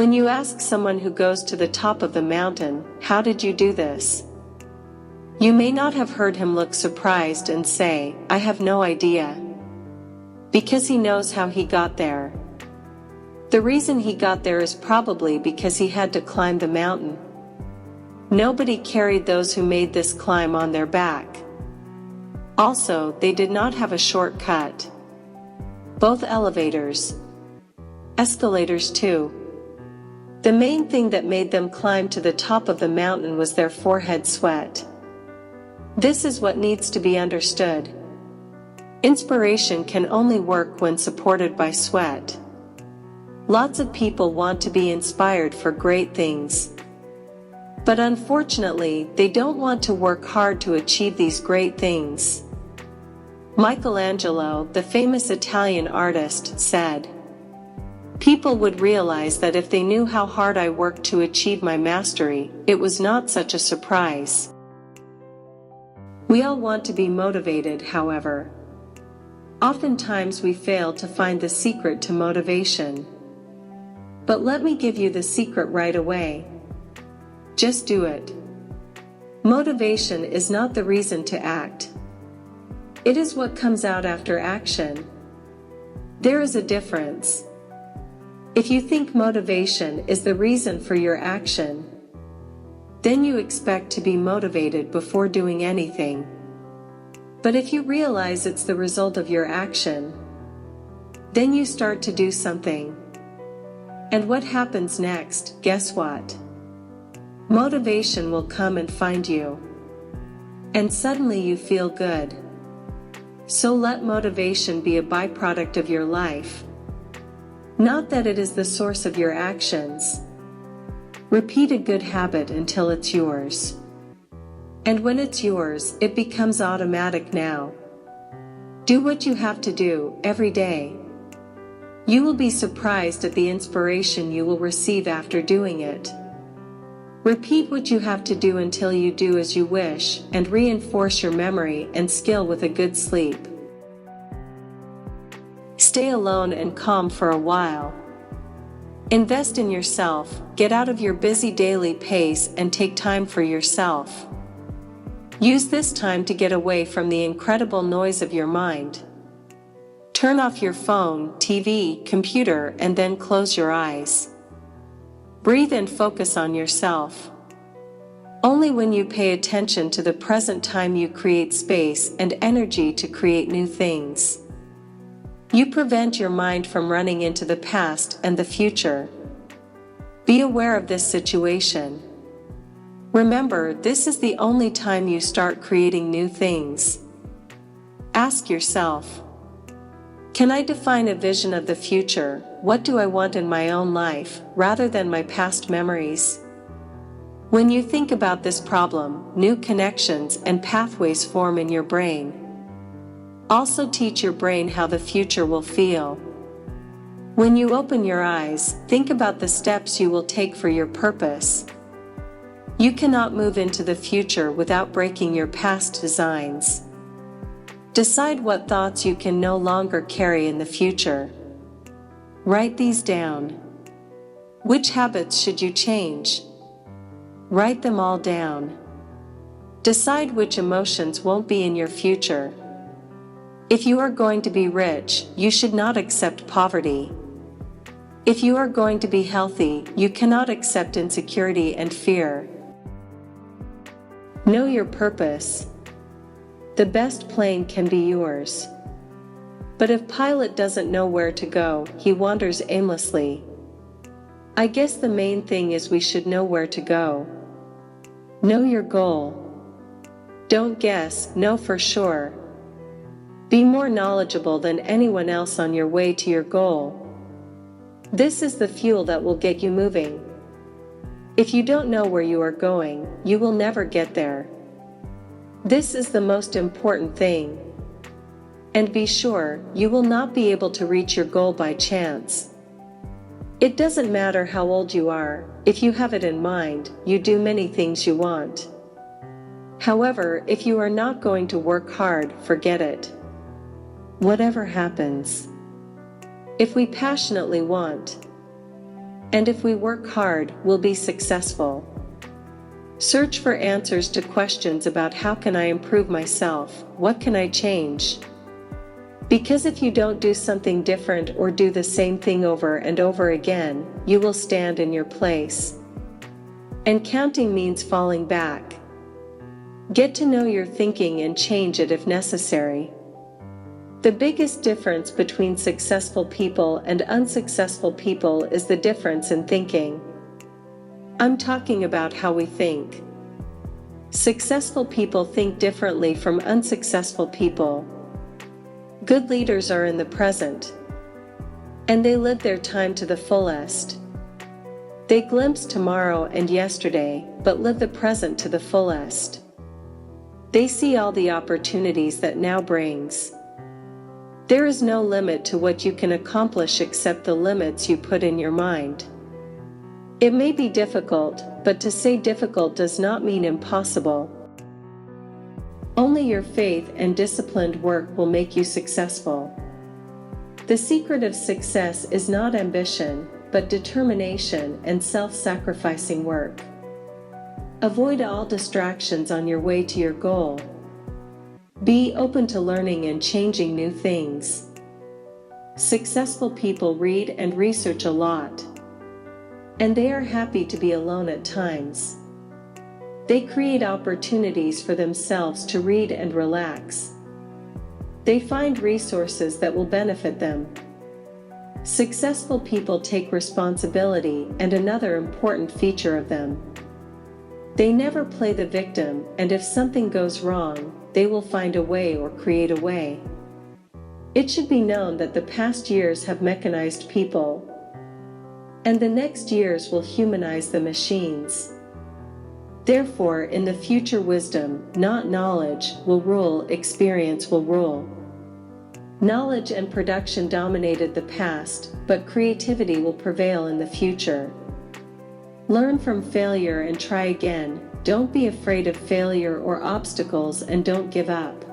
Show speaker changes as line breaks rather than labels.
When you ask someone who goes to the top of the mountain, "How did you do this?" you may not have heard him look surprised and say, "I have no idea." Because he knows how he got there. The reason he got there is probably because he had to climb the mountain. Nobody carried those who made this climb on their back. Also, they did not have a shortcut. Both elevators. Escalators too. The main thing that made them climb to the top of the mountain was their forehead sweat. This is what needs to be understood. Inspiration can only work when supported by sweat. Lots of people want to be inspired for great things. But unfortunately, they don't want to work hard to achieve these great things. Michelangelo, the famous Italian artist, said, "People would realize that if they knew how hard I worked to achieve my mastery, it was not such a surprise." We all want to be motivated, however. Oftentimes we fail to find the secret to motivation. But let me give you the secret right away. Just do it. Motivation is not the reason to act. It is what comes out after action. There is a difference. If you think motivation is the reason for your action, then you expect to be motivated before doing anything. But if you realize it's the result of your action, then you start to do something. And what happens next? Guess what? Motivation will come and find you. And suddenly you feel good. So let motivation be a byproduct of your life. Not that it is the source of your actions. Repeat a good habit until it's yours. And when it's yours, it becomes automatic now. Do what you have to do every day. You will be surprised at the inspiration you will receive after doing it. Repeat what you have to do until you do as you wish, and reinforce your memory and skill with a good sleep. Stay alone and calm for a while. Invest in yourself, get out of your busy daily pace and take time for yourself. Use this time to get away from the incredible noise of your mind. Turn off your phone, TV, computer, and then close your eyes. Breathe and focus on yourself. Only when you pay attention to the present time you create space and energy to create new things. You prevent your mind from running into the past and the future. Be aware of this situation. Remember, this is the only time you start creating new things. Ask yourself, can I define a vision of the future? What do I want in my own life, rather than my past memories? When you think about this problem, new connections and pathways form in your brain. Also teach your brain how the future will feel. When you open your eyes, think about the steps you will take for your purpose. You cannot move into the future without breaking your past designs. Decide what thoughts you can no longer carry in the future. Write these down. Which habits should you change? Write them all down. Decide which emotions won't be in your future. If you are going to be rich, you should not accept poverty. If you are going to be healthy, you cannot accept insecurity and fear. Know your purpose. The best plane can be yours. But if pilot doesn't know where to go, he wanders aimlessly. I guess the main thing is we should know where to go. Know your goal. Don't guess, know for sure. Be more knowledgeable than anyone else on your way to your goal. This is the fuel that will get you moving. If you don't know where you are going, you will never get there. This is the most important thing. And be sure, you will not be able to reach your goal by chance. It doesn't matter how old you are, if you have it in mind, you do many things you want. However, if you are not going to work hard, forget it. Whatever happens. If we passionately want And if we work hard, we'll be successful. Search for answers to questions about how can I improve myself, what can I change? Because if you don't do something different or do the same thing over and over again, you will stand in your place. And counting means falling back. Get to know your thinking and change it if necessary. The biggest difference between successful people and unsuccessful people is the difference in thinking. I'm talking about how we think. Successful people think differently from unsuccessful people. Good leaders are in the present, and they live their time to the fullest. They glimpse tomorrow and yesterday, but live the present to the fullest. They see all the opportunities that now brings. There is no limit to what you can accomplish except the limits you put in your mind. It may be difficult, but to say difficult does not mean impossible. Only your faith and disciplined work will make you successful. The secret of success is not ambition, but determination and self-sacrificing work. Avoid all distractions on your way to your goal. Be open to learning and changing new things. Successful people read and research a lot, and they are happy to be alone at times. They create opportunities for themselves to read and relax. They find resources that will benefit them. Successful people take responsibility, and another important feature of them. They never play the victim, and if something goes wrong, they will find a way or create a way. It should be known that the past years have mechanized people, and the next years will humanize the machines. Therefore, in the future, wisdom, not knowledge, will rule, experience will rule. Knowledge and production dominated the past, but creativity will prevail in the future. Learn from failure and try again. Don't be afraid of failure or obstacles, and don't give up.